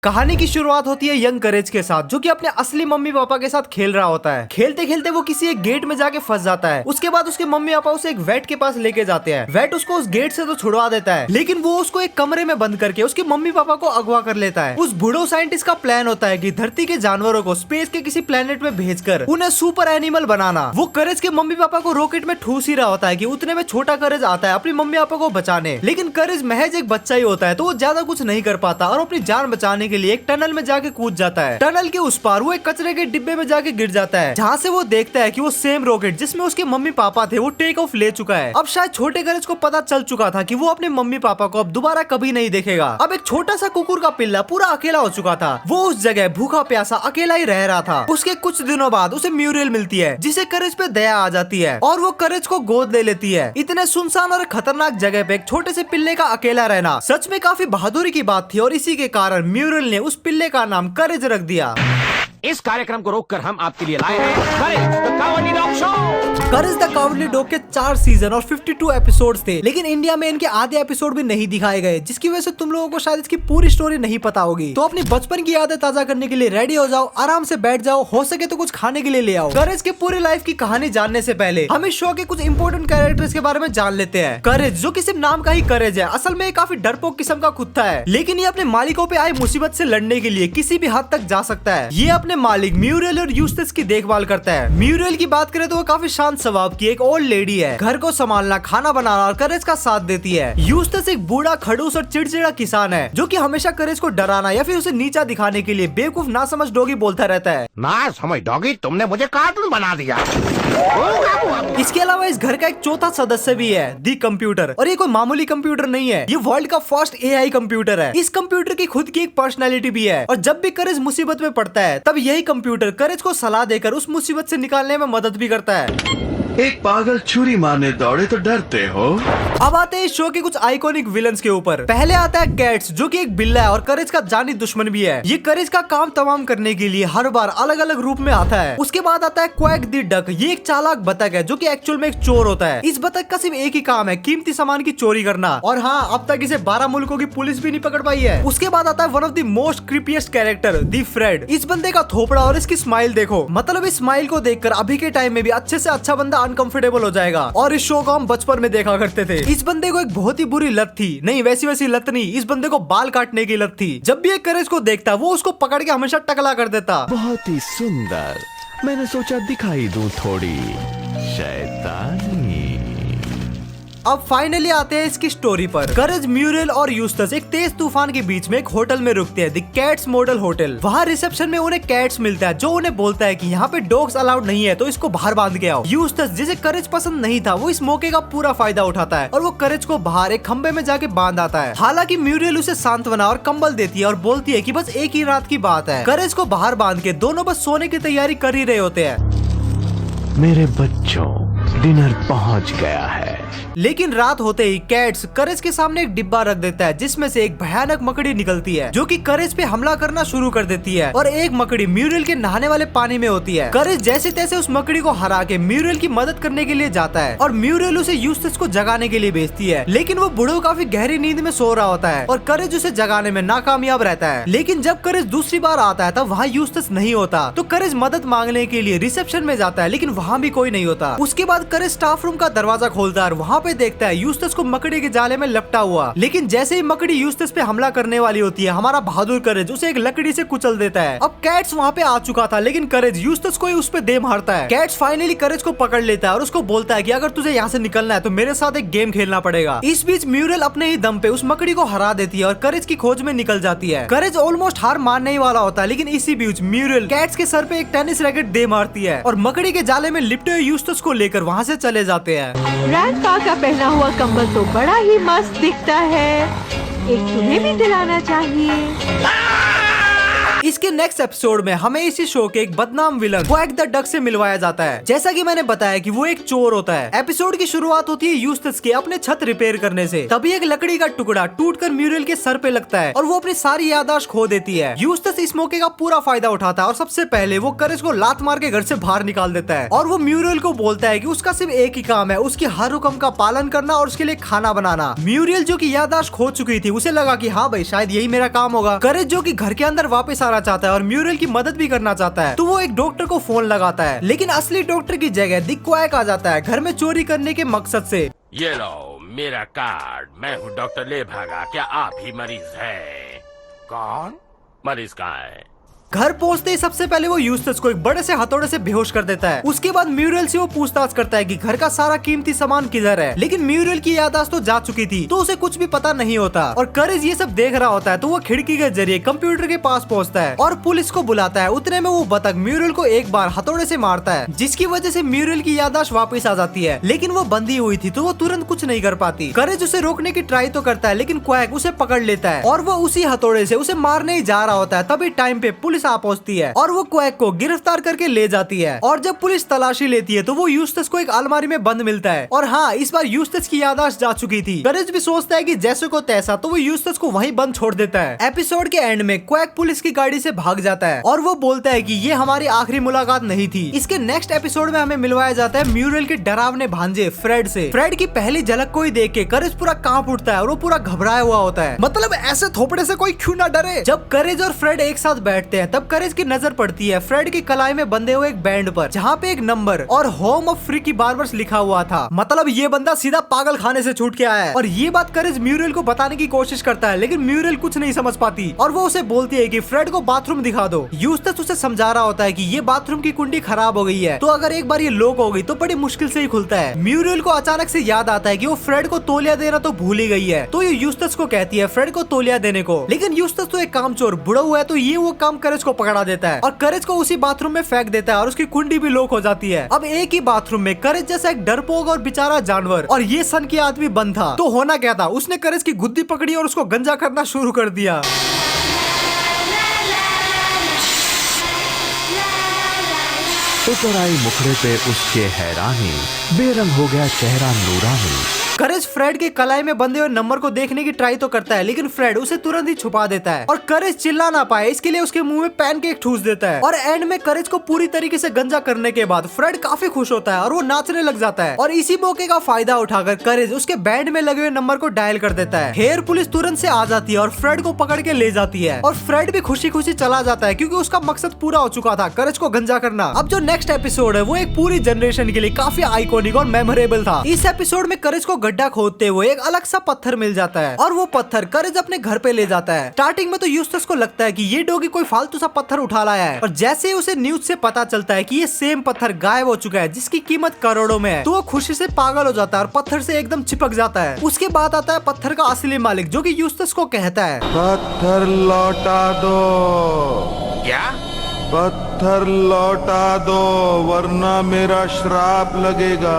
कहानी की शुरुआत होती है यंग करेज के साथ, जो कि अपने असली मम्मी पापा के साथ खेल रहा होता है। खेलते खेलते वो किसी एक गेट में जाके फंस जाता है। उसके बाद उसके मम्मी पापा उसे एक वेट के पास लेके जाते हैं। वेट उसको उस गेट से तो छुड़वा देता है, लेकिन वो उसको एक कमरे में बंद करके उसके मम्मी पापा को अगवा कर लेता है। उस बूढ़ो साइंटिस्ट का प्लान होता है कि धरती के जानवरों को स्पेस के किसी प्लेनेट में भेजकर उन्हें सुपर एनिमल बनाना। वो करेज के मम्मी पापा को रॉकेट में ठूस ही रहा होता है कि उतने में छोटा करेज आता है अपनी मम्मी पापा को बचाने, लेकिन करेज महज एक बच्चा ही होता है, तो वो ज्यादा कुछ नहीं कर पाता और अपनी जान बचाने के लिए एक टनल में जाके कूद जाता है। टनल के उस पार वो एक कचरे के डिब्बे में जाके गिर जाता है, जहाँ से वो देखता है कि वो सेम रॉकेट जिसमें उसके मम्मी पापा थे वो टेक ऑफ ले चुका है। अब शायद छोटे करेज को पता चल चुका था कि वो अपने मम्मी पापा को अब दोबारा कभी नहीं देखेगा। अब एक छोटा सा कुकुर का पिल्ला पूरा अकेला हो चुका था। वो उस जगह भूखा प्यासा अकेला ही रह रहा था। उसके कुछ दिनों बाद उसे म्यूरियल मिलती है, जिसे करेज पे दया आ जाती है और वो करेज को गोद ले लेती है। इतने सुनसान और खतरनाक जगह पे एक छोटे से पिल्ले का अकेला रहना सच में काफी बहादुरी की बात थी, और इसी के कारण म्यूरियल ने उस पिल्ले का नाम करेज रख दिया। इस कार्यक्रम को रोककर हम आपके लिए लाए हैं courage the cowardly dog show. Courage the cowardly dog के 4 सीजन और 52 एपिसोड्स थे, लेकिन इंडिया में इनके आधे एपिसोड भी नहीं दिखाए गए, जिसकी वजह से तुम लोगों को शायद इसकी पूरी स्टोरी नहीं पता होगी। तो अपनी बचपन की यादें ताजा करने के लिए रेडी हो जाओ, आराम से बैठ जाओ, हो सके तो कुछ खाने के लिए ले आओ। करेज के पूरी लाइफ की कहानी जानने से पहले हम इस शो के कुछ इंपोर्टेंट कैरेक्टर्स के बारे में जान लेते हैं। करेज, जो कि सिर्फ नाम का ही करेज है, असल में काफी डरपोक किस्म का कुत्ता है, लेकिन ये अपने मालिकों पे आई मुसीबत से लड़ने के लिए किसी भी हद तक जा सकता है। ये अपने मालिक म्यूरियल और यूस्टस की देखभाल करता है। म्यूरियल की बात करें तो वो काफी शांत स्वभाव की एक ओल्ड लेडी है, घर को संभालना, खाना बनाना और करेज का साथ देती है। यूस्टस एक बूढ़ा, खड़ूस और चिड़चिड़ा किसान है, जो कि हमेशा करेज को डराना या फिर उसे नीचा दिखाने के लिए बेवकूफ नासमझ डॉगी बोलता रहता है। ना समझ डॉगी, तुमने मुझे कार्टून बना दिया। इसके अलावा इस घर का एक चौथा सदस्य भी है, दी कंप्यूटर, और ये कोई मामूली कंप्यूटर नहीं है, ये वर्ल्ड का फर्स्ट एआई कंप्यूटर है। इस कंप्यूटर की खुद की एक पर्सनैलिटी भी है, और जब भी करेज मुसीबत में पड़ता है तब यही कंप्यूटर करेज को सलाह देकर उस मुसीबत से निकालने में मदद भी करता है। एक पागल छुरी मारने दौड़े तो डरते हो। अब आते हैं इस शो के कुछ आइकॉनिक विलन्स के ऊपर। पहले आता है कैट्स, जो कि एक बिल्ला है और करेज का जानी दुश्मन भी है। ये करेज का काम तमाम करने के लिए हर बार अलग अलग रूप में आता है। उसके बाद आता है क्वैक द डक। ये एक चालाक बतख है, जो कि एक्चुअल में एक चोर होता है। इस बतख का सिर्फ एक ही काम है, कीमती सामान की चोरी करना, और हाँ, अब तक इसे 12 मुल्कों की पुलिस भी नहीं पकड़ पाई है। उसके बाद आता है one of the most creepiest character, the Fred. इस बंदे का थोपड़ा और इसकी स्माइल देखो, मतलब इस स्माइल को देखकर अभी के टाइम में भी अच्छे से अच्छा बंदा अनकंफर्टेबल हो जाएगा। और इस शो को हम बचपन में देखा करते थे। इस बंदे को एक बहुत ही बुरी लत थी, नहीं वैसी लत नहीं, इस बंदे को बाल काटने की लत थी। जब भी एक करेज को देखता वो उसको पकड़ के हमेशा टकला कर देता। बहुत ही सुंदर, मैंने सोचा दिखाई दूं थोड़ी शैतानी। अब फाइनली आते हैं इसकी स्टोरी पर। करेज, म्यूरियल और यूस्टस एक तेज तूफान के बीच में एक होटल में रुकते हैं, द कैट्स मॉडल होटल। वहाँ रिसेप्शन में उन्हें कैट्स मिलता है, जो उन्हें बोलता है कि यहाँ पे डॉग्स अलाउड नहीं है, तो इसको बाहर बांध के आओ। यूस्टस, जिसे करेज पसंद नहीं था, वो इस मौके का पूरा फायदा उठाता है और वो करेज को बाहर एक खंबे में जाके बांध आता है। हालांकि म्यूरियल उसे सांत्वना और कंबल देती है और बोलती है कि बस एक ही रात की बात है। करेज को बाहर बांध के दोनों बस सोने की तैयारी कर ही रहे होते हैं। मेरे बच्चों, डिनर पहुंच गया है। लेकिन रात होते ही कैट्स करेज के सामने एक डिब्बा रख देता है, जिसमें से एक भयानक मकड़ी निकलती है, जो कि करेज पे हमला करना शुरू कर देती है। और एक मकड़ी म्यूरियल के नहाने वाले पानी में होती है। करेज जैसे तैसे उस मकड़ी को हरा के म्यूरियल की मदद करने के लिए जाता है, और म्यूरियल उसे यूस्टस को जगाने के लिए भेजती है, लेकिन वो बूढ़ो काफी गहरी नींद में सो रहा होता है और करेज उसे जगाने में नाकामयाब रहता है। लेकिन जब करेज दूसरी बार आता है तब वहाँ यूस्टस नहीं होता, तो करेज मदद मांगने के लिए रिसेप्शन में जाता है, लेकिन वहाँ भी कोई नहीं होता। उसके बाद करेज स्टाफ रूम का दरवाजा खोलता है और वहाँ पे देखता है यूस्टस को मकड़ी के जाले में लपटा हुआ। लेकिन जैसे ही मकड़ी यूस्टस पे हमला करने वाली होती है, हमारा बहादुर करेज उसे एक लकड़ी से कुचल देता है। अब कैट्स वहाँ पे आ चुका था, लेकिन करेज यूस्टस को ही उस पे दे मारता है। कैट्स फाइनली करेज को पकड़ लेता है और उसको बोलता है कि अगर तुझे यहाँ से निकलना है तो मेरे साथ एक गेम खेलना पड़ेगा। इस बीच म्यूरियल अपने ही दम पे उस मकड़ी को हरा देती है और करेज की खोज में निकल जाती है। करेज ऑलमोस्ट हार मानने ही वाला होता है, लेकिन इसी बीच म्यूरियल कैट्स के सर पे एक टेनिस रैकेट दे मारती है और मकड़ी के जाले में लिपटे हुए यूस्टस को लेकर वहाँ से चले जाते हैं। ग्रैंडपा का पहना हुआ कंबल तो बड़ा ही मस्त दिखता है, एक तुम्हें भी दिलाना चाहिए। इसके नेक्स्ट एपिसोड में हमें इसी शो के एक बदनाम विलन क्वैक द डक से मिलवाया जाता है। जैसा कि मैंने बताया कि वो एक चोर होता है। एपिसोड की शुरुआत होती है यूस्टस के अपने छत रिपेयर करने से। तभी एक लकड़ी का टुकड़ा टूटकर म्यूरियल के सर पे लगता है और वो अपनी सारी याददाश्त खो देती है। यूस्टस इस मौके का पूरा फायदा उठाता है और सबसे पहले वो करेज को लात मार के घर से बाहर निकाल देता है और वो म्यूरियल को बोलता है कि उसका सिर्फ एक ही काम है, उसकी हर हुक्म का पालन करना और उसके लिए खाना बनाना। म्यूरियल जो कि याददाश्त खो चुकी थी, उसे लगा कि हाँ भाई शायद यही मेरा काम होगा। करेज जो कि घर के अंदर वापस आना चाहता है और म्यूरियल की मदद भी करना चाहता है, तो वो एक डॉक्टर को फोन लगाता है। लेकिन असली डॉक्टर की जगह द क्वैक आ जाता है घर में चोरी करने के मकसद से। ये लो मेरा कार्ड, मैं हूँ डॉक्टर ले भागा, क्या आप ही मरीज है? कौन मरीज कहाँ है? घर पहुंचते ही सबसे पहले वो यूस्टस को एक बड़े से हथौड़े से बेहोश कर देता है। उसके बाद म्यूरियल से वो पूछताछ करता है कि घर का सारा कीमती सामान किधर है। लेकिन म्यूरियल की याददाश्त तो जा चुकी थी, तो उसे कुछ भी पता नहीं होता और करेज ये सब देख रहा होता है। तो वो खिड़की के जरिए कंप्यूटर के पास पहुंचता है और पुलिस को बुलाता है। उतने में वो बतख म्यूरियल को एक बार हथौड़े से मारता है, जिसकी वजह से म्यूरियल की याददाश्त वापस आ जाती है। लेकिन वो बंधी हुई थी, तो वो तुरंत कुछ नहीं कर पाती। करेज उसे रोकने की ट्राई तो करता है, लेकिन क्वैक उसे पकड़ लेता है और वो उसी हथौड़े से उसे मारने ही जा रहा होता है। तभी टाइम पे पुलिस आ पहुंचती है और वो क्वैक को गिरफ्तार करके ले जाती है। और जब पुलिस तलाशी लेती है तो वो यूस्टस को एक अलमारी में बंद मिलता है। और हाँ, इस बार यूस्टस की याददाश्त जा चुकी थी। करेज भी सोचता है कि जैसे को तैसा, तो वो यूस्टस को वहीं बंद छोड़ देता है। एपिसोड के एंड में क्वैक पुलिस की गाड़ी से भाग जाता है और वो बोलता है कि ये हमारी आखिरी मुलाकात नहीं थी। इसके नेक्स्ट एपिसोड में हमें मिलवाया जाता है म्यूरियल के डरावने भांजे फ्रेड से। फ्रेड की पहली झलक को ही देख के करेज पूरा कांप उठता है और वो पूरा घबराया हुआ होता है। मतलब ऐसे थोपड़े से कोई क्यों ना डरे। जब करेज और फ्रेड एक साथ बैठते हैं, तब करेज की नजर पड़ती है फ्रेड की कलाई में बंधे हुए एक बैंड पर, जहाँ पे एक नंबर और होम ऑफ फ्रीकी बार्बर्स लिखा हुआ था। मतलब ये बंदा सीधा पागल खाने से छूट के आया है। और ये बात करेज म्यूरियल को बताने की कोशिश करता है, लेकिन म्यूरियल कुछ नहीं समझ पाती और वो उसे बोलती है कि फ्रेड को बाथरूम दिखा दो। यूस्टस उसे समझा रहा होता है कि ये बाथरूम की कुंडी खराब हो गई है, तो अगर एक बार ये लॉक हो गई तो बड़ी मुश्किल से ही खुलता है। म्यूरियल को अचानक से याद आता है कि वो फ्रेड को तौलिया देना तो भूल ही गई है, तो ये यूस्टस को कहती है फ्रेड को तौलिया देने को। लेकिन यूस्टस तो एक कामचोर बुढ़ा हुआ है, तो ये वो काम करेज को पकड़ा देता है और करेज को उसी बाथरूम में फेंक देता है और उसकी कुंडी भी लॉक हो जाती है। अब एक ही बाथरूम में करेज जैसा एक डरपोक और बेचारा जानवर और ये सन की आदमी बंद था। तो होना क्या था, उसने करेज की गुद्दी पकड़ी और उसको गंजा करना शुरू कर दिया। उतर आई मुखड़े पे उसके हैरानी, बेरंग हो गया चेहरा नूरानी। करेज फ्रेड के कलाई में बंधे हुए नंबर को देखने की ट्राई तो करता है, लेकिन फ्रेड उसे तुरंत ही छुपा देता है और करेज चिल्ला ना पाए इसके लिए उसके मुंह में पैनकेक ठूस देता है। और एंड में करेज को पूरी तरीके से गंजा करने के बाद फ्रेड काफी खुश होता है और वो नाचने लग जाता है। और इसी मौके का फायदा उठाकर करेज उसके बैंड में लगे हुए नंबर को डायल कर देता है। हेयर पुलिस तुरंत से आ जाती है और फ्रेड को पकड़ के ले जाती है और फ्रेड भी खुशी खुशी चला जाता है, क्योंकि उसका मकसद पूरा हो चुका था, करेज को गंजा करना। अब जो नेक्स्ट एपिसोड है वो एक पूरी जनरेशन के लिए काफी आइकॉनिक और मेमोरेबल था। इस एपिसोड में करेज को गड्ढा खोदते हुए एक अलग सा पत्थर मिल जाता है और वो पत्थर करेज अपने घर पे ले जाता है। स्टार्टिंग में तो यूस्टस को लगता है कि ये डॉगी कोई फालतू सा पत्थर उठा लाया है, और जैसे ही उसे न्यूज से पता चलता है कि ये सेम पत्थर गायब हो चुका है जिसकी कीमत करोड़ों में है, तो वो खुशी से पागल हो जाता है और पत्थर से एकदम चिपक जाता है। उसके बाद आता है पत्थर का असली मालिक, जो कि यूस्टस को कहता है पत्थर लौटा दो, क्या? पत्थर लौटा दो वरना मेरा श्राप लगेगा।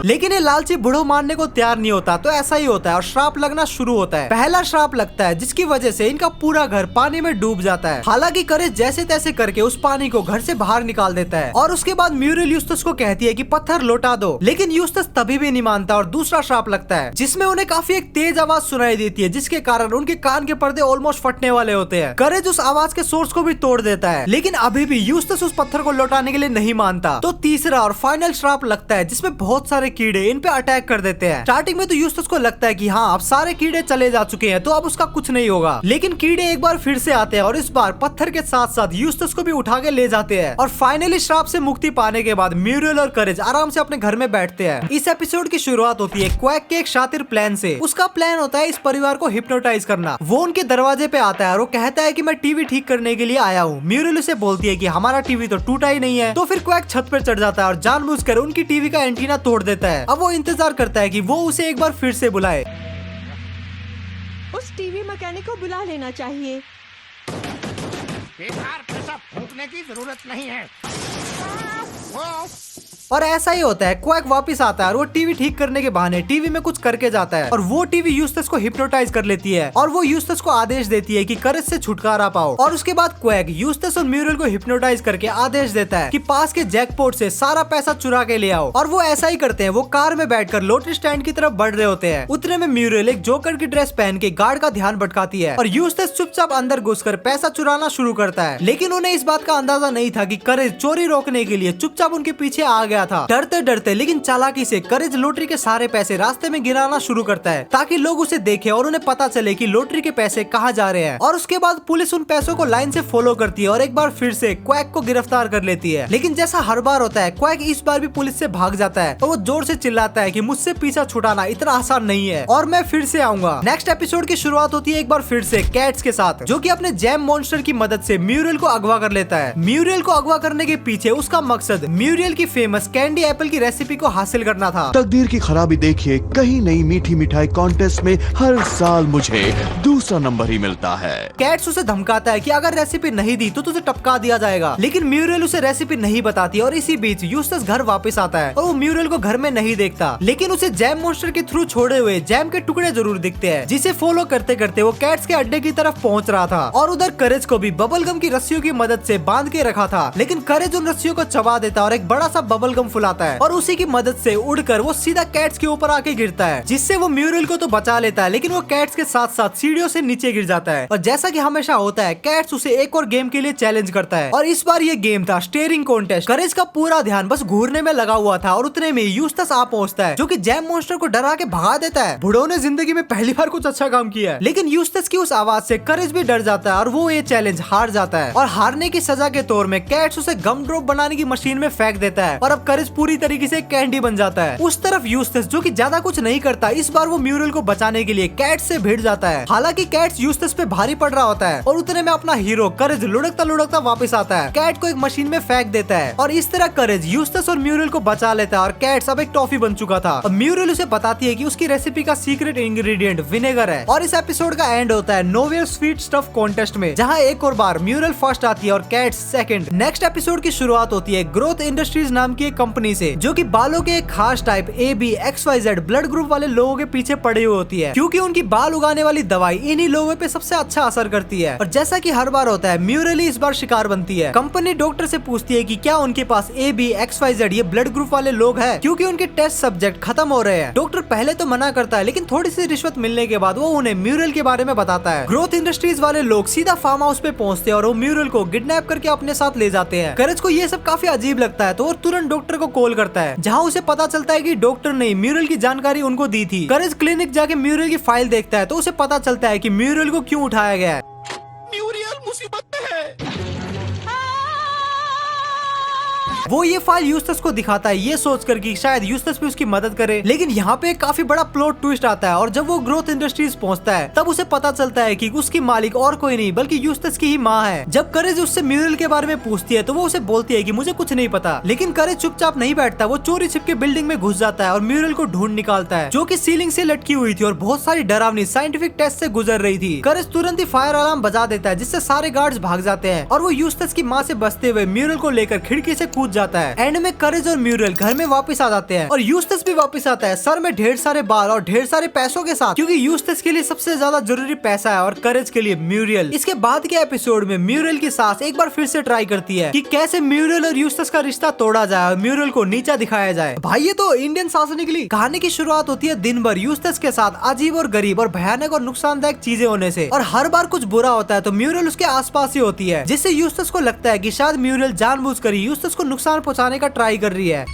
लेकिन ये लालची बुढ़ो मानने को तैयार नहीं होता, तो ऐसा ही होता है और श्राप लगना शुरू होता है। पहला श्राप लगता है जिसकी वजह से इनका पूरा घर पानी में डूब जाता है। हालांकि करेज जैसे तैसे करके उस पानी को घर से बाहर निकाल देता है और उसके बाद म्यूरियल यूस्टस को कहती है कि पत्थर लौटा दो, लेकिन यूस्टस तभी भी नहीं मानता और दूसरा श्राप लगता है जिसमें उन्हें काफी एक तेज आवाज सुनाई देती है, जिसके कारण उनके कान के पर्दे ऑलमोस्ट फटने वाले होते हैं। करेज उस आवाज के सोर्स को भी तोड़ देता है, लेकिन अभी भी यूस्टस उस पत्थर को लौटाने के लिए नहीं मानता। तो तीसरा और फाइनल श्राप लगता है जिसमें बहुत सारे कीड़े इन पे अटैक कर देते हैं। स्टार्टिंग में तो यूस्टस को लगता है कि हाँ अब सारे कीड़े चले जा चुके हैं, तो अब उसका कुछ नहीं होगा, लेकिन कीड़े एक बार फिर से आते हैं और इस बार पत्थर के साथ साथ यूस्टस को भी उठा के ले जाते हैं। और फाइनली श्राप से मुक्ति पाने के बाद म्यूरियल और करेज आराम से अपने घर में बैठते हैं। इस एपिसोड की शुरुआत होती है क्वैक के एक शातिर प्लान से। उसका प्लान होता है इस परिवार को हिप्नोटाइज करना। वो उनके दरवाजे पे आता है और वो कहता है कि मैं टीवी ठीक करने के लिए आया हूँ। म्यूरियल उसे बोलती है कि हमारा टीवी तो टूटा ही नहीं है। तो फिर क्वैक छत पर चढ़ जाता है और जानबूझकर उनकी टीवी का एंटीना तोड़ देता है। अब वो इंतजार करता है कि वो उसे एक बार फिर से बुलाए। उस टीवी मैकेनिक को बुला लेना चाहिए। बेकार पैसा फूकने की जरूरत नहीं है। वो और ऐसा ही होता है, क्वैक वापस आता है और वो टीवी ठीक करने के बहाने टीवी में कुछ करके जाता है और वो टीवी यूस्टस को हिप्नोटाइज कर लेती है और वो यूस्टस को आदेश देती है कि करेज से छुटकारा पाओ। और उसके बाद क्वैक यूस्टस और म्यूरल को हिप्नोटाइज करके आदेश देता है कि पास के जैकपॉट से सारा पैसा चुरा के ले आओ। और वो ऐसा ही करते हैं। वो कार में बैठकर लॉटरी स्टैंड की तरफ बढ़ रहे होते हैं। उतने में म्यूरल एक जोकर की ड्रेस पहन के गार्ड का ध्यान भटकाती है और यूस्टस चुपचाप अंदर घुसकर पैसा चुराना शुरू करता है। लेकिन उन्हें इस बात का अंदाजा नहीं था कि करेज चोरी रोकने के लिए चुपचाप उनके पीछे आ गया था। डरते डरते लेकिन चालाकी से करेज लॉटरी के सारे पैसे रास्ते में गिराना शुरू करता है ताकि लोग उसे देखें और उन्हें पता चले कि लॉटरी के पैसे कहाँ जा रहे हैं। और उसके बाद पुलिस उन पैसों को लाइन से फॉलो करती है और एक बार फिर से क्वैक को गिरफ्तार कर लेती है। लेकिन जैसा हर बार होता है, क्वैक इस बार भी पुलिस से भाग जाता है और वो जोर से चिल्लाता है कि मुझसे पीछा छुड़ाना इतना आसान नहीं है और मैं फिर से आऊंगा। नेक्स्ट एपिसोड की शुरुआत होती है एक बार फिर से कैट्स के साथ, जो कि अपने जैम मॉन्स्टर की मदद से म्यूरल को अगवा कर लेता है। म्यूरल को अगवा करने के पीछे उसका मकसद म्यूरल की फेमस कैंडी एप्पल की रेसिपी को हासिल करना था। तकदीर की खराबी देखिए, कहीं नई मीठी मिठाई कॉन्टेस्ट में हर साल मुझे दूसरा नंबर ही मिलता है। कैट्स उसे धमकाता है कि अगर रेसिपी नहीं दी तो तुझे टपका दिया जाएगा। लेकिन म्यूरल उसे रेसिपी नहीं बताती और इसी बीच यूस्टस घर वापस आता है और वो म्यूरल को घर में नहीं देखता, लेकिन उसे जैम मॉन्स्टर के थ्रू छोड़े हुए जैम के टुकड़े जरूर दिखते हैं, जिसे फॉलो करते करते वो कैट्स के अड्डे की तरफ पहुंच रहा था। और उधर करेज को भी बबल गम की रस्सियों की मदद से बांध के रखा था, लेकिन करेज उन रस्सियों को चबा देता है और एक बड़ा सा बबल गम फुलाता है और उसी की मदद से उड़कर वो सीधा कैट्स के ऊपर आके गिरता है, जिससे वो म्यूरल को तो बचा लेता है, लेकिन वो कैट्स के साथ साथ सीढ़ियों से नीचे गिर जाता है। और जैसा कि हमेशा होता है, कैट्स उसे एक और गेम के लिए चैलेंज करता है और इस बार ये गेम था स्टीयरिंग कॉन्टेस्ट। करेज का पूरा ध्यान बस घूरने में लगा हुआ था और उतने में यूस्टस आ पहुंचता है, जो कि जैम मॉन्स्टर को डरा के भगा देता है। बुढ़ो ने जिंदगी में पहली बार कुछ अच्छा काम किया है। लेकिन यूस्टस की उस आवाज से करेज भी डर जाता है और वो ये चैलेंज हार जाता है। और हारने की सजा के तौर में कैट्स उसे गम ड्रॉप बनाने की मशीन में फेंक देता है और अब करेज पूरी तरीके से कैंडी बन जाता है। उस तरफ यूस्टस, जो कि ज्यादा कुछ नहीं करता, इस बार वो म्यूरल को बचाने के लिए कैट्स से भिड़ जाता है। हालांकि कैट्स यूस्टस पे भारी पड़ रहा होता है और उतने में अपना हीरो करेज लुढ़कता लुढ़कता वापस आता है, कैट को एक मशीन में फेंक देता है और इस तरह करेज यूस्टस और म्यूरल को बचा लेता है और कैट्स अब एक टॉफी बन चुका था। और म्यूरल उसे बताती है कि उसकी रेसिपी का सीक्रेट इंग्रेडिएंट विनेगर है। और इस एपिसोड का एंड होता है नोवेयर स्वीट स्टफ कॉन्टेस्ट में, जहाँ एक और बार म्यूरल फर्स्ट आती है और कैट्स सेकंड। नेक्स्ट एपिसोड की शुरुआत होती है ग्रोथ इंडस्ट्रीज नाम की एक कंपनी से, जो कि बालों के एक खास type AB XYZ blood group वाले लोगों के पीछे पड़ी हुई होती है, क्योंकि उनकी बाल उगाने वाली दवाई इन्हीं लोगों पे सबसे अच्छा असर करती है। और जैसा कि हर बार होता है, म्यूरल इस बार शिकार बनती है। कंपनी डॉक्टर से पूछती है कि क्या उनके पास AB XYZ ये ब्लड ग्रुप वाले लोग हैं, क्योंकि उनके टेस्ट सब्जेक्ट खत्म हो रहे हैं। डॉक्टर पहले तो मना करता है, लेकिन थोड़ी सी रिश्वत मिलने के बाद वो उन्हें म्यूरल के बारे में बताता है। ग्रोथ इंडस्ट्रीज वाले लोग सीधा फार्म हाउस पे पहुंचते हैं और वो म्यूरल को किडनैप करके अपने साथ ले जाते हैं। करेज को ये सब काफी अजीब लगता है, तो वो तुरंत डॉक्टर को कॉल करता है, जहाँ उसे पता चलता है कि डॉक्टर ने म्यूरल की जानकारी उनको दी थी। करेज क्लिनिक जाके म्यूरल की फाइल देखता है, तो उसे पता चलता है कि म्यूरल को क्यों उठाया गया है। म्यूरियल मुसीबत में है। वो ये फाइल यूस्टस को दिखाता है, ये सोचकर कि शायद यूस्टस भी उसकी मदद करे। लेकिन यहाँ पे काफी बड़ा प्लॉट ट्विस्ट आता है और जब वो ग्रोथ इंडस्ट्रीज पहुंचता है, तब उसे पता चलता है कि उसकी मालिक और कोई नहीं बल्कि यूस्टस की ही माँ है। जब करेज उससे म्यूरल के बारे में पूछती है, तो वो उसे बोलती है कि मुझे कुछ नहीं पता। लेकिन करेज चुपचाप नहीं बैठता, वो चोरी छिपके बिल्डिंग में घुस जाता है और म्यूरल को ढूंढ निकालता है, जो कि सीलिंग से लटकी हुई थी और बहुत सारी डरावनी साइंटिफिक टेस्ट से गुजर रही थी। करेज तुरंत ही फायर अलार्म बजा देता है, जिससे सारे गार्ड्स भाग जाते हैं और वो यूस्टस की माँ से बचते हुए म्यूरल को लेकर खिड़की से कूद जाता है। एंड में करेज और म्यूरल घर में वापस आ जाते हैं और यूस्टस भी वापस आता है, सर में ढेर सारे बाल और ढेर सारे पैसों के साथ, क्योंकि यूस्टस के लिए सबसे ज्यादा जरूरी पैसा है और करेज के लिए म्यूरल। इसके बाद के एपिसोड में म्यूरल की सास एक बार फिर से ट्राई करती है कि कैसे म्यूरल और यूस्टस का रिश्ता तोड़ा जाए और म्यूरल को नीचा दिखाया जाए। भाई ये तो इंडियन सास निकली। कहानी की शुरुआत होती है दिन भर यूस्टस के साथ अजीब और गरीब और भयानक और नुकसानदायक चीजें होने से, और हर बार कुछ बुरा होता है तो म्यूरल उसके आसपास ही होती है, जिससे यूस्टस को लगता है कि शायद म्यूरल जानबूझकर ही यूस्टस को नुकसान पहुंचाने का ट्राई कर रही है।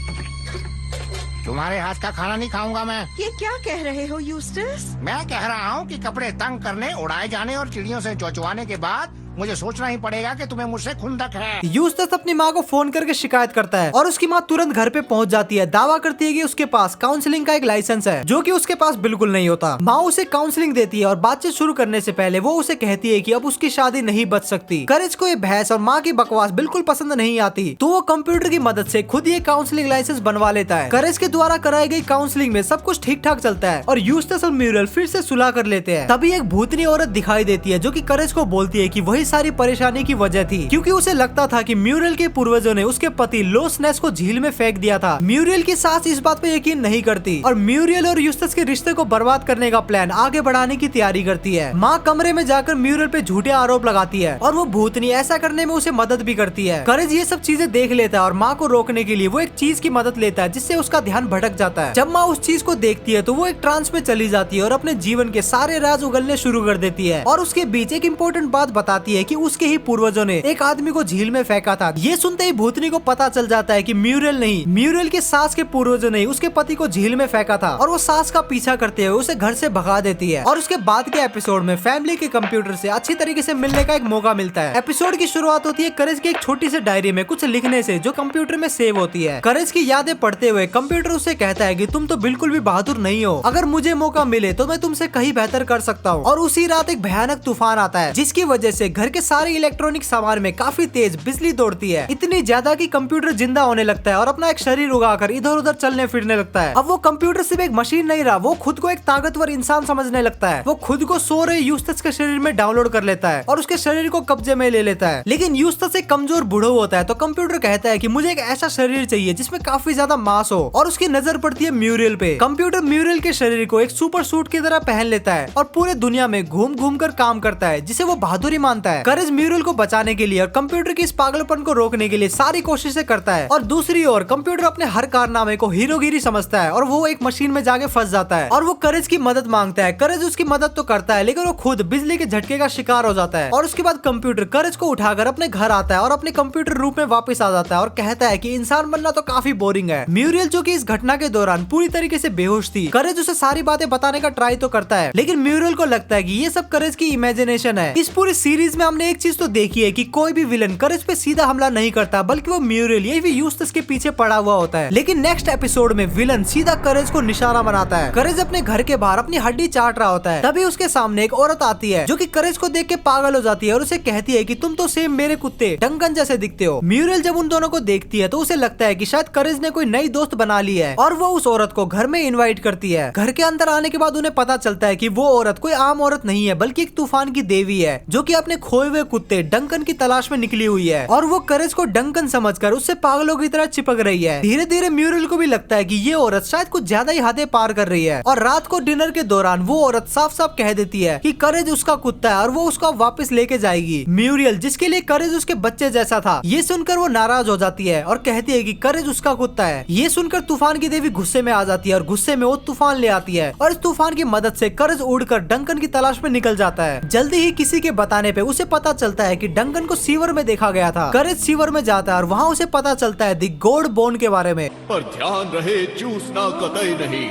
तुम्हारे हाथ का खाना नहीं खाऊंगा मैं। ये क्या कह रहे हो यूस्टस? मैं कह रहा हूँ कि कपड़े तंग करने, उड़ाए जाने और चिड़ियों से चौचवाने के बाद मुझे सोचना ही पड़ेगा कि तुम्हें मुझसे खुंदक है। यूस्टस अपनी माँ को फोन करके शिकायत करता है और उसकी माँ तुरंत घर पे पहुंच जाती है। दावा करती है कि उसके पास काउंसलिंग का एक लाइसेंस है, जो कि उसके पास बिल्कुल नहीं होता। माँ उसे काउंसलिंग देती है और बातचीत शुरू करने से पहले वो उसे कहती है कि अब उसकी शादी नहीं बच सकती। करेज को ये बहस और माँ की बकवास बिल्कुल पसंद नहीं आती, तो वो कंप्यूटर की मदद से खुद ये काउंसलिंग लाइसेंस बनवा लेता है। करेज के द्वारा कराई गई काउंसलिंग में सब कुछ ठीक ठाक चलता है और यूस्टस और म्यूरल फिर से सुलह कर लेते हैं। तभी एक भूतनी औरत दिखाई देती है, जो कि करेज को बोलती है कि वही सारी परेशानी की वजह थी, क्योंकि उसे लगता था कि म्यूरियल के पूर्वजों ने उसके पति लोस नेस को झील में फेंक दिया था। म्यूरियल की सास इस बात पे यकीन नहीं करती और म्यूरियल और यूस्टस के रिश्ते को बर्बाद करने का प्लान आगे बढ़ाने की तैयारी करती है। माँ कमरे में जाकर म्यूरियल पे झूठे आरोप लगाती है और वो भूतनी ऐसा करने में उसे मदद भी करती है। करेज ये सब चीजें देख लेता है और माँ को रोकने के लिए वो एक चीज की मदद लेता है जिससे उसका ध्यान भटक जाता है। जब माँ उस चीज को देखती है तो वो एक ट्रांस में चली जाती है और अपने जीवन के सारे राज उगलने शुरू कर देती है और उसके बीच एक इम्पोर्टेंट बात बताती है कि उसके ही पूर्वजों ने एक आदमी को झील में फेंका था। ये सुनते ही भूतनी को पता चल जाता है कि म्यूरियल नहीं, म्यूरियल के सास के पूर्वजों ने उसके पति को झील में फेंका था और वो सास का पीछा करते हुए उसे घर से भगा देती है। और उसके बाद के एपिसोड में फैमिली के कंप्यूटर से अच्छी तरीके से मिलने का एक मौका मिलता है। एपिसोड की शुरुआत होती है करेज की एक छोटी सी डायरी में कुछ लिखने से जो कंप्यूटर में सेव होती है। करेज की यादें पढ़ते हुए कंप्यूटर उसे कहता है कि तुम तो बिल्कुल भी बहादुर नहीं हो, अगर मुझे मौका मिले तो मैं तुमसे कहीं बेहतर कर सकता हूँ। और उसी रात एक भयानक तूफान आता है जिसकी वजह से घर के सारे इलेक्ट्रॉनिक सामान में काफी तेज बिजली दौड़ती है, इतनी ज्यादा कि कंप्यूटर जिंदा होने लगता है और अपना एक शरीर उगाकर इधर उधर चलने फिरने लगता है। अब वो कंप्यूटर सिर्फ एक मशीन नहीं रहा, वो खुद को एक ताकतवर इंसान समझने लगता है। वो खुद को सो रहे यूस्टस के शरीर में डाउनलोड कर लेता है और उसके शरीर को कब्जे में ले लेता है। लेकिन यूस्टस एक कमजोर बूढ़ा होता है तो कंप्यूटर कहता है कि मुझे एक ऐसा शरीर चाहिए जिसमें काफी ज्यादा मांस हो और उसकी नजर पड़ती है म्यूरियल पे। कंप्यूटर म्यूरियल के शरीर को एक सुपर सूट की तरह पहन लेता है और पूरे दुनिया में घूम घूम कर काम करता है जिसे वो बहादुरी मानता है। करेज म्यूरियल को बचाने के लिए और कंप्यूटर की इस पागलपन को रोकने के लिए सारी कोशिशें करता है और दूसरी ओर कंप्यूटर अपने हर कारनामे को हीरोगिरी समझता है और वो एक मशीन में जाके फंस जाता है और वो करेज की मदद मांगता है। करेज उसकी मदद तो करता है लेकिन वो खुद बिजली के झटके का शिकार हो जाता है और उसके बाद कंप्यूटर करेज को उठाकर अपने घर आता है और अपने कंप्यूटर रूप में वापस आ जाता है और कहता है कि इंसान बनना तो काफी बोरिंग है। म्यूरियल जो कि इस घटना के दौरान पूरी तरीके से बेहोश थी, करेज उसे सारी बातें बताने का ट्राई तो करता है लेकिन म्यूरियल को लगता है कि ये सब करेज की इमेजिनेशन है। इस पूरी सीरीज में हमने एक चीज तो देखी है कि कोई भी विलन करेज पे सीधा हमला नहीं करता बल्कि वो म्यूरियल ये भी यूस्टस के पीछे पड़ा हुआ होता है। लेकिन नेक्स्ट एपिसोड में विलन सीधा करेज को निशाना बनाता है। करेज अपने घर के बाहर अपनी हड्डी चाट रहा होता है, तभी उसके सामने एक औरत आती है जो कि करेज को देख के पागल हो जाती है और उसे कहती है कि तुम तो सेम मेरे कुत्ते डंकन जैसे दिखते हो। म्यूरियल जब उन दोनों को देखती है तो उसे लगता है कि शायद करेज ने कोई नई दोस्त बना ली है और वो उस औरत को घर में इनवाइट करती है। घर के अंदर आने के बाद उन्हें पता चलता है कि वो औरत कोई आम औरत नहीं है बल्कि एक तूफान की देवी है जो कि अपने खोए हुए कुत्ते डंकन की तलाश में निकली हुई है और वो करेज को डंकन समझकर उससे पागलों की तरह चिपक रही है। धीरे धीरे म्यूरियल को भी लगता है कि ये औरत शायद कुछ ज्यादा ही हदें पार कर रही है और रात को डिनर के दौरान वो औरत साफ साफ कह देती है कि करेज उसका कुत्ता है और वो उसको वापस लेके जाएगी। म्यूरियल जिसके लिए करेज उसके बच्चे जैसा था, ये सुनकर वो नाराज हो जाती है और कहती है कि करेज उसका कुत्ता है। ये सुनकर तूफान की देवी गुस्से में आ जाती है और गुस्से में वो तूफान ले आती है और इस तूफान की मदद से करेज उड़कर डंकन की तलाश में निकल जाता है। जल्दी ही किसी के बताने पे उसे पता चलता है कि डंकन को सीवर में देखा गया था। करेज सीवर में जाता है और वहाँ उसे पता चलता है दी गॉड बोन के बारे में। पर ध्यान रहे, चूसना कतई नहीं,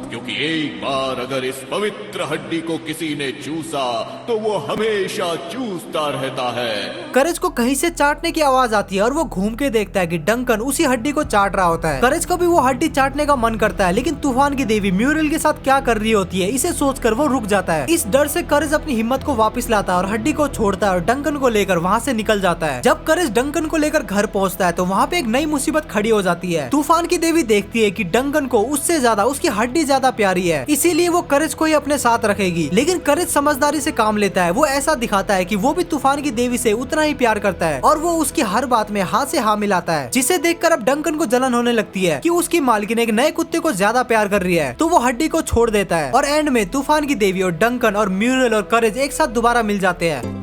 क्योंकि एक बार अगर इस पवित्र हड्डी को किसी ने चूसा तो वो हमेशा चूसता रहता है। करेज को कहीं से चाटने की आवाज आती है और वो घूम के देखता है कि डंकन उसी हड्डी को चाट रहा होता है। करेज को भी वो हड्डी चाटने का मन करता है लेकिन तूफान की देवी म्यूरियल के साथ क्या कर रही होती है इसे सोचकर वो रुक जाता है। इस डर से करेज अपनी हिम्मत को वापस लाता है और हड्डी को छोड़ता है और डंकन को लेकर वहाँ से निकल जाता है। जब करेज डंकन को लेकर घर पहुँचता है तो वहाँ पे एक नई मुसीबत खड़ी हो जाती है। तूफान की देवी देखती है कि डंकन को उससे ज्यादा उसकी हड्डी ज्यादा प्यारी है, इसीलिए वो करेज को ही अपने साथ रखेगी। लेकिन करेज समझदारी से काम लेता है, वो ऐसा दिखाता है कि वो भी तूफान की देवी से उतना ही प्यार करता है और वो उसकी हर बात में हाँ से हाँ मिलाता है, जिसे देखकर अब डंकन को जलन होने लगती है कि उसकी मालकिन एक नए कुत्ते को ज्यादा प्यार कर रही है। तो वो हड्डी को छोड़ देता है और एंड में तूफान की देवी और डंकन और म्यूरियल और करेज एक साथ दोबारा मिल जाते हैं।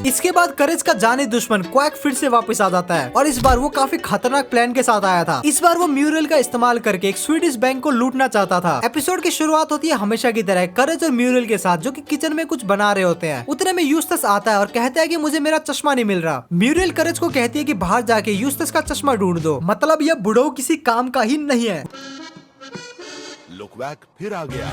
इसके बाद करेज का जाने दुश्मन क्वैक फिर से वापस आ जाता है और इस बार वो काफी खतरनाक प्लान के साथ आया था। इस बार वो म्यूरियल का इस्तेमाल करके एक स्वीडिश बैंक को लूटना चाहता था। एपिसोड की शुरुआत होती है हमेशा की तरह करेज और म्यूरियल के साथ जो कि किचन में कुछ बना रहे होते हैं। उतने में यूस्टस आता है और कहता है कि मुझे मेरा चश्मा नहीं मिल रहा। म्यूरियल करेज को कहती है कि बाहर जाके यूस्टस का चश्मा ढूंढ दो, मतलब यह बुढ़ऊ किसी काम का ही नहीं है। लुकवैक फिर आ गया।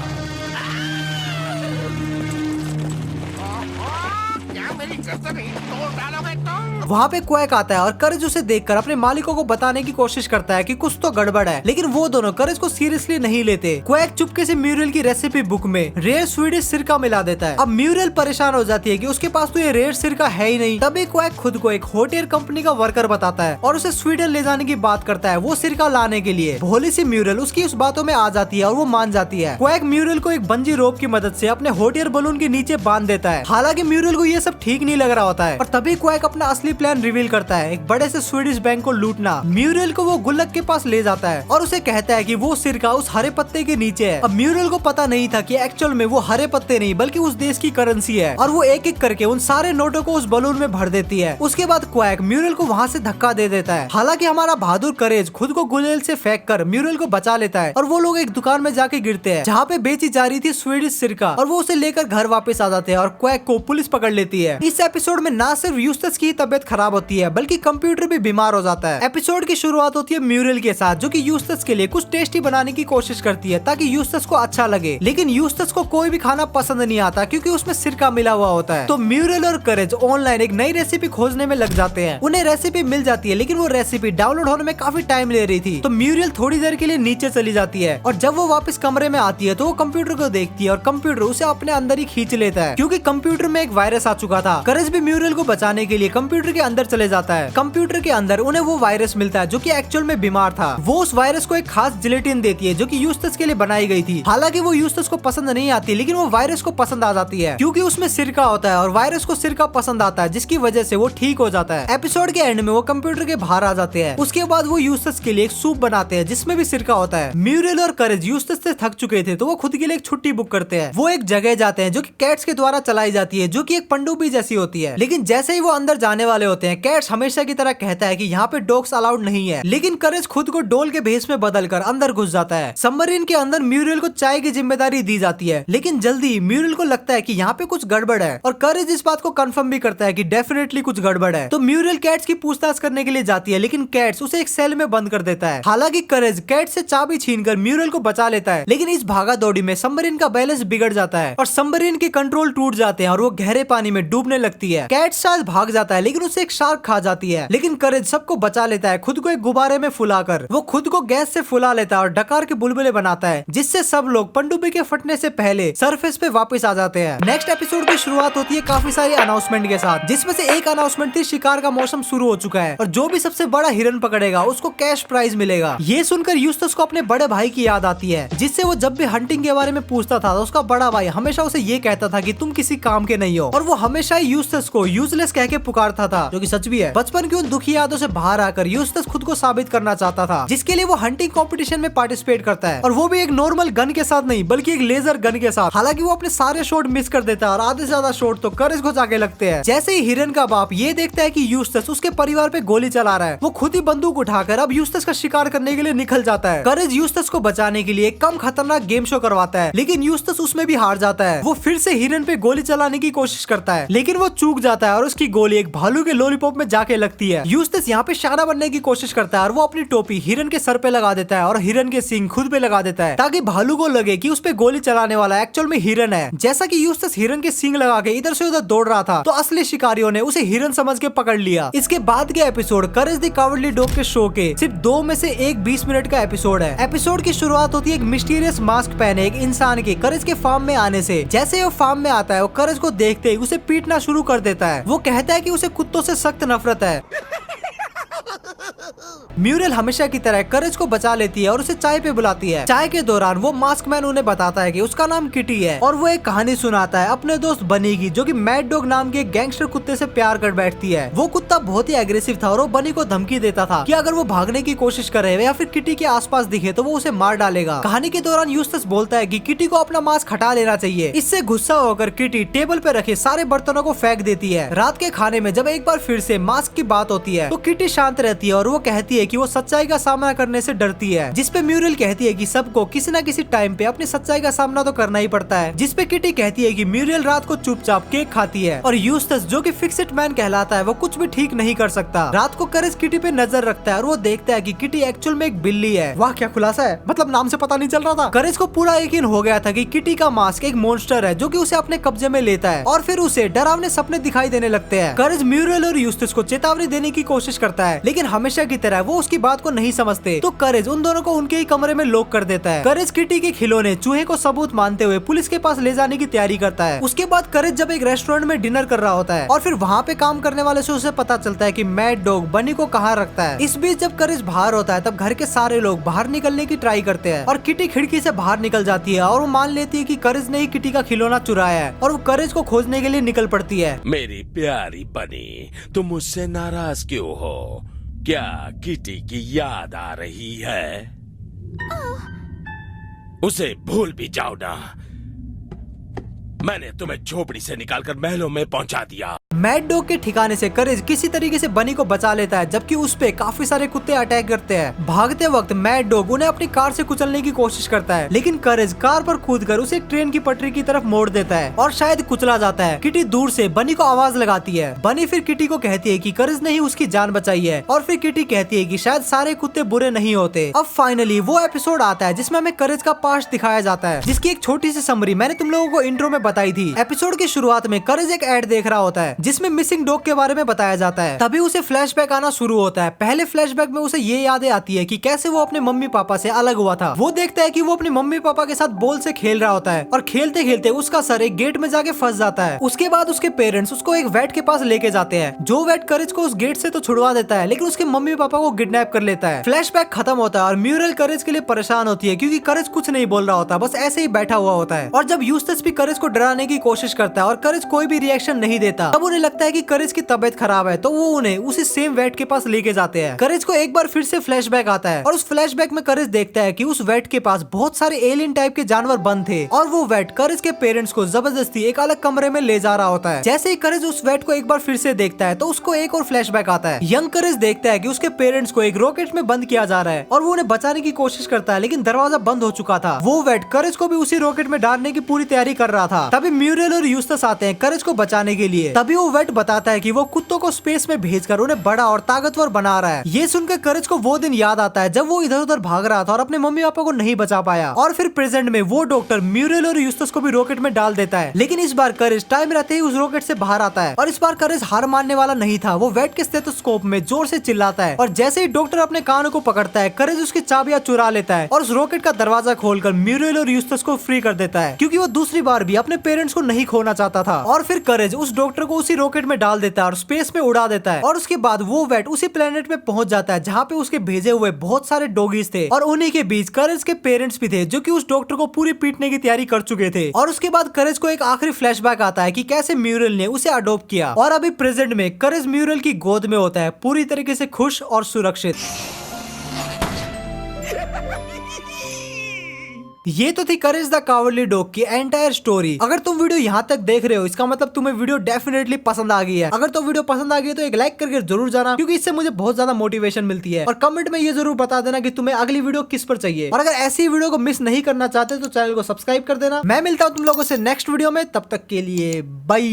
क्या मेरी गर्दन ही तोड़ डालोगे तुम। वहाँ पे क्वैक आता है और करेज उसे देखकर अपने मालिकों को बताने की कोशिश करता है कि कुछ तो गड़बड़ है, लेकिन वो दोनों करेज को सीरियसली नहीं लेते। क्वैक चुपके से म्यूरियल की रेसिपी बुक में रेयर स्वीडिश सिरका मिला देता है। अब म्यूरियल परेशान हो जाती है कि उसके पास तो ये रेयर सिरका है ही नहीं। तभी क्वैक खुद को एक होटेल कंपनी का वर्कर बताता है और उसे स्वीडन ले जाने की बात करता है वो सिरका लाने के लिए। भोली सी म्यूरियल उसकी उस बातों में आ जाती है और वो मान जाती है। क्वैक म्यूरियल को एक बंजी रोप की मदद से अपने होटेल बलून के नीचे बांध देता है। हालांकि म्यूरियल को ये सब ठीक नहीं लग रहा होता है और तभी क्वैक अपना असली प्लान रिवील करता है, एक बड़े से स्वीडिश बैंक को लूटना। म्यूरियल को वो गुल्लक के पास ले जाता है और उसे कहता है कि वो सिरका उस हरे पत्ते के नीचे है। अब म्यूरियल को पता नहीं था कि एक्चुअल में वो हरे पत्ते नहीं बल्कि उस देश की करेंसी है और वो एक एक करके उन सारे नोटों को उस बलून में भर देती है। उसके बाद क्वैक म्यूरियल को वहाँ से धक्का दे देता है। हालांकि हमारा बहादुर करेज खुद को गुलेल से फेंक कर म्यूरियल को बचा लेता है और वो लोग एक दुकान में जाके गिरते हैं जहाँ पे बेची जा रही थी स्वीडिश सिरका और वो उसे लेकर घर वापस आ जाते हैं और क्वैक को पुलिस पकड़ लेती है। इस एपिसोड में ना सिर्फ यूस्टस की तबीयत खराब होती है बल्कि कंप्यूटर भी बीमार हो जाता है। एपिसोड की शुरुआत होती है म्यूरियल के साथ जो कि यूस्टस के लिए कुछ टेस्टी बनाने की कोशिश करती है ताकि यूस्टस को अच्छा लगे, लेकिन यूस्टस को कोई भी खाना पसंद नहीं आता क्योंकि उसमें सिरका मिला हुआ होता है। तो म्यूरियल और करेज ऑनलाइन एक नई रेसिपी खोजने में लग जाते हैं। उन्हें रेसिपी मिल जाती है लेकिन वो रेसिपी डाउनलोड होने में काफी टाइम ले रही थी। तो म्यूरियल थोड़ी देर के लिए नीचे चली जाती है और जब वो वापस कमरे में आती है तो वो कंप्यूटर को देखती है और कंप्यूटर उसे अपने अंदर ही खींच लेता है क्योंकि कंप्यूटर में एक वायरस आ चुका था। करेज भी म्यूरियल को बचाने के लिए कंप्यूटर के अंदर चले जाता है। कंप्यूटर के अंदर उन्हें वो वायरस मिलता है जो कि एक्चुअल में बीमार था। वो उस वायरस को एक खास जिलेटिन देती है जो कि यूस्टस के लिए बनाई गई थी। हालांकि वो यूस्टस को पसंद नहीं आती लेकिन वो वायरस को पसंद आ जाती है क्योंकि उसमें सिरका होता है और वायरस को सिरका पसंद आता है जिसकी वजह से वो ठीक हो जाता है। एपिसोड के एंड में वो कंप्यूटर के बाहर आ जाते हैं। उसके बाद वो यूस्टस के लिए एक सूप बनाते हैं जिसमें भी सिरका होता है। म्यूरियल और करेज यूस्टस से थक चुके थे तो वो खुद के लिए एक छुट्टी बुक करते हैं। वो एक जगह जाते हैं जो कि कैट्स के द्वारा चलाई जाती है जो कि एक पनडुब्बी जैसी होती है, लेकिन जैसे ही वो अंदर जाने वाले होते हैं कैट्स हमेशा की तरह कहता है कि यहाँ पे डॉग्स अलाउड नहीं है, लेकिन करेज खुद को डोल के भेष में बदलकर अंदर घुस जाता है। सबमरीन के अंदर म्यूरियल को चाय की जिम्मेदारी दी जाती है लेकिन जल्दी म्यूरियल को लगता है कि यहाँ पे कुछ गड़बड़ है और करेज इस बात को कंफर्म भी करता है कि डेफिनेटली कुछ गड़बड़ है। तो म्यूरियल कैट्स की पूछताछ करने के लिए जाती है लेकिन कैट्स उसे एक सेल में बंद कर देता है। हालांकि करेज कैट से चाबी छीनकर म्यूरियल को बचा लेता है लेकिन इस भागा दौड़ी में सबमरीन का बैलेंस बिगड़ जाता है और सबमरीन के कंट्रोल टूट जाते हैं और वो गहरे पानी में डूबने लगती है। कैट शायद भाग जाता है लेकिन उसे एक शार्क खा जाती है, लेकिन करेज सबको बचा लेता है खुद को एक गुब्बारे में फुलाकर। वो खुद को गैस से फुला लेता है और डकार के बुलबुले बनाता है जिससे सब लोग पनडुब्बी के फटने से पहले सरफेस पे वापस आ जाते हैं। नेक्स्ट एपिसोड की शुरुआत होती है काफी सारी अनाउंसमेंट के साथ, जिसमें से एक अनाउंसमेंट थी शिकार का मौसम शुरू हो चुका है और जो भी सबसे बड़ा हिरन पकड़ेगा उसको कैश प्राइज मिलेगा। ये सुनकर यूस्टस को अपने बड़े भाई की याद आती है जिससे वो जब भी हंटिंग के बारे में पूछता था तो उसका बड़ा भाई हमेशा उसे ये कहता था कि तुम किसी काम के नहीं हो और वो हमेशा ही यूस्टस को यूजलेस कह के पुकारता था जो कि सच भी है। बचपन की उन दुखी यादों से बाहर आकर यूस्टस खुद को साबित करना चाहता था जिसके लिए वो हंटिंग कंपटीशन में पार्टिसिपेट करता है और वो भी एक नॉर्मल गन के साथ नहीं बल्कि एक लेजर गन के साथ। हालांकि वो अपने सारे शॉट मिस कर देता है और आधे से ज्यादा शॉट तो करेज को जाके लगते हैं। जैसे ही हिरन का बाप ये देखता है कि यूस्टस उसके परिवार पे गोली चला रहा है वो खुद ही बंदूक उठाकर अब यूस्टस का शिकार करने के लिए निकल जाता है। करेज यूस्टस को बचाने के लिए एक कम खतरनाक गेम शो करवाता है लेकिन यूस्टस उसमें भी हार जाता है। वो फिर से हिरन पे गोली चलाने की कोशिश करता है लेकिन वो चूक जाता है और उसकी गोली एक भालू के लॉलीपॉप में जाके लगती है। यूस्टस यहाँ पे शाना बनने की कोशिश करता है और वो अपनी टोपी हिरन के सर पे लगा देता है और हिरन के सींग खुद पे लगा देता है ताकि भालू को लगे कि उस पे गोली चलाने वाला एक्चुअल में हिरन है। जैसा कि यूस्टस हिरन के सींग लगा के इधर से उधर दौड़ रहा था तो असली शिकारियों ने उसे हिरन समझ के पकड़ लिया। इसके बाद के episode courage the cowardly dog के शो के सिर्फ 2 में से एक 20 मिनट का एपिसोड है। एपिसोड की शुरुआत होती है एक मिस्टीरियस मास्क पहने एक इंसान के करेज के फार्म में आने से। जैसे वो फार्म में आता है वो करेज को देखते ही उसे पीटना शुरू कर देता है। वो कहता है कि उसे कुत्तों से सख्त नफरत है। म्यूरियल हमेशा की तरह करेज को बचा लेती है और उसे चाय पे बुलाती है। चाय के दौरान वो मास्क मैन उन्हें बताता है कि उसका नाम किटी है और वो एक कहानी सुनाता है अपने दोस्त बनी की जो कि मैड डॉग नाम के एक गैंगस्टर कुत्ते से प्यार कर बैठती है। वो कुत्ता बहुत ही एग्रेसिव था और वो बनी को धमकी देता था कि अगर वो भागने की कोशिश करे या फिर किटी के आसपास दिखे तो वो उसे मार डालेगा। कहानी के दौरान यूस्टस बोलता है कि किटी को अपना मास्क हटा लेना चाहिए। इससे गुस्सा होकर किटी टेबल पे रखे सारे बर्तनों को फेंक देती है। रात के खाने में जब एक बार फिर से मास्क की बात होती है तो किटी शांत रहती है और वो कहती है है कि वो सच्चाई का सामना करने से डरती है, जिसपे म्यूरियल कहती है कि सबको किसी न किसी टाइम पे अपनी सच्चाई का सामना तो करना ही पड़ता है, जिसपे किटी कहती है कि म्यूरियल रात को चुपचाप केक खाती है और यूस्टस जो कि फिक्स्ड मैन कहलाता है वो कुछ भी ठीक नहीं कर सकता। रात को करेज किटी पे नजर रखता है और वो देखता है कि किटी एक्चुअल में एक बिल्ली है। वाह क्या खुलासा है, मतलब नाम से पता नहीं चल रहा था। करेज को पूरा यकीन हो गया था कि किटी का मास्क एक मॉन्स्टर है जो कि उसे अपने कब्जे में लेता है और फिर उसे डरावने सपने दिखाई देने लगते हैं। करेज म्यूरियल और यूस्टस को चेतावनी देने की कोशिश करता है, लेकिन हमेशा की तरह वो उसकी बात को नहीं समझते, तो करेज उन दोनों को उनके ही कमरे में लॉक कर देता है। करेज किटी के खिलौने चूहे को सबूत मानते हुए पुलिस के पास ले जाने की तैयारी करता है। उसके बाद करेज जब एक रेस्टोरेंट में डिनर कर रहा होता है और फिर वहाँ पे काम करने वाले से उसे पता चलता है कि मैड डॉग बनी को कहाँ रखता है। इस बीच जब करेज बाहर होता है तब घर के सारे लोग बाहर निकलने की ट्राई करते हैं और किटी खिड़की से बाहर निकल जाती है और वो मान लेती है कि करेज ने ही किटी का खिलौना चुराया है और वो करेज को खोजने के लिए निकल पड़ती है। मेरी प्यारी बनी, तुम मुझसे नाराज क्यों हो? क्या किटी की याद आ रही है? उसे भूल भी जाओ ना, मैंने तुम्हें झोपड़ी से निकालकर महलों में पहुंचा दिया। मैड डॉग के ठिकाने से करेज किसी तरीके से बनी को बचा लेता है, जबकि उस पे काफी सारे कुत्ते अटैक करते हैं। भागते वक्त मैड डॉग उन्हें अपनी कार से कुचलने की कोशिश करता है, लेकिन करेज कार पर कूदकर उसे ट्रेन की पटरी की तरफ मोड़ देता है और शायद कुचला जाता है। किटी दूर से बनी को आवाज लगाती है। बनी फिर किटी को कहती है कि करेज ने ही उसकी जान बचाई है और फिर किटी कहती है कि शायद सारे कुत्ते बुरे नहीं होते। अब फाइनली वो एपिसोड आता है जिसमें हमें करेज का पास्ट दिखाया जाता है, जिसकी एक छोटी सी समरी मैंने तुम लोगों को इंट्रो में बताई थी। एपिसोड की शुरुआत में करेज एक एड देख रहा होता है जिसमें मिसिंग डॉग के बारे में बताया जाता है। तभी उसे फ्लैशबैक आना शुरू होता है। पहले फ्लैशबैक में उसे ये यादें आती है कि कैसे वो अपने मम्मी पापा से अलग हुआ था। वो देखता है कि वो अपने मम्मी पापा के साथ बॉल से खेल रहा होता है और खेलते खेलते उसका सर एक गेट में जाके फंस जाता है। उसके बाद उसके पेरेंट्स उसको एक वेट के पास लेके जाते हैं, जो वेट करेज को उस गेट से तो छुड़वा देता है, लेकिन उसके मम्मी पापा को किडनैप कर लेता है। फ्लैशबैक खत्म होता है और म्यूरियल करेज के लिए परेशान होती है क्योंकि करेज कुछ नहीं बोल रहा होता, बस ऐसे ही बैठा हुआ होता है। और जब यूस्टस भी करेज को डराने की कोशिश करता है और करेज कोई भी रिएक्शन नहीं देता, तब उन्हें लगता है कि करेज की तबीयत खराब है, तो वो उन्हें उसी सेम वेट के पास लेके जाते हैं। करेज को एक बार फिर से फ्लैशबैक आता है और उस फ्लैशबैक में करेज देखता है कि उस वेट के पास बहुत सारे एलियन टाइप के जानवर बंद थे और वो वेट करेज के पेरेंट्स को जबरदस्ती एक अलग कमरे में ले जा रहा होता है। जैसे ही करेज उस वेट को एक बार फिर से देखता है तो उसको एक और फ्लैशबैक आता है। यंग करेज देखता है कि उसके पेरेंट्स को एक रॉकेट में बंद किया जा रहा है और वो उन्हें बचाने की कोशिश करता है, लेकिन दरवाजा बंद हो चुका था। वो वेट करेज को भी उसी रॉकेट में डालने की पूरी तैयारी कर रहा था। तभी म्यूरियल और यूस्टस आते हैं करेज को बचाने के लिए। तभी वो वेट बताता है कि वो कुत्तों को स्पेस में भेजकर उन्हें बड़ा और ताकतवर बना रहा है। ये सुनकर करेज को वो दिन याद आता है जब वो इधर उधर भाग रहा था और अपने मम्मी पापा को नहीं बचा पाया। और फिर प्रेजेंट में वो डॉक्टर म्यूरियल और यूस्टस को भी रॉकेट में डाल देता है, लेकिन इस बार करेज टाइम रहते ही उस रॉकेट से बाहर आता है। और इस बार करेज हार मानने वाला नहीं था। वो वेट के स्टेथोस्कोप में जोर से चिल्लाता है और जैसे ही डॉक्टर अपने कानों को पकड़ता है, करेज उसकी चाबियां चुरा लेता है और उस रॉकेट का दरवाजा खोलकर म्यूरियल और यूस्टस को फ्री कर देता है, क्योंकि वो दूसरी बार भी अपने पेरेंट्स को नहीं खोना चाहता था। और फिर करेज उस डॉक्टर को उसी रॉकेट में डाल देता है और स्पेस में उड़ा देता है। और उसके बाद वो वेट उसी प्लेनेट में पहुंच जाता है जहाँ पे उसके भेजे हुए बहुत सारे डॉगीज थे और उन्हीं के बीच करेज के पेरेंट्स भी थे, जो कि उस डॉक्टर को पूरी पीटने की तैयारी कर चुके थे। और उसके बाद करेज को एक आखिरी फ्लैशबैक आता है कि कैसे म्यूरियल ने उसे अडॉप्ट किया और अभी प्रेजेंट में करेज म्यूरियल की गोद में होता है, पूरी तरीके से खुश और सुरक्षित। ये तो थी करेज द कावर्डली डॉग की एंटायर स्टोरी। अगर तुम वीडियो यहाँ तक देख रहे हो इसका मतलब तुम्हें वीडियो डेफिनेटली पसंद आ गई है। अगर तो वीडियो पसंद आ गई है तो एक लाइक करके जरूर जाना, क्योंकि इससे मुझे बहुत ज्यादा मोटिवेशन मिलती है। और कमेंट में ये जरूर बता देना कि तुम्हें अगली वीडियो किस पर चाहिए। और अगर ऐसी वीडियो को मिस नहीं करना चाहते तो चैनल को सब्सक्राइब कर देना। मैं मिलता हूँ तुम लोगों से नेक्स्ट वीडियो में, तब तक के लिए बाय।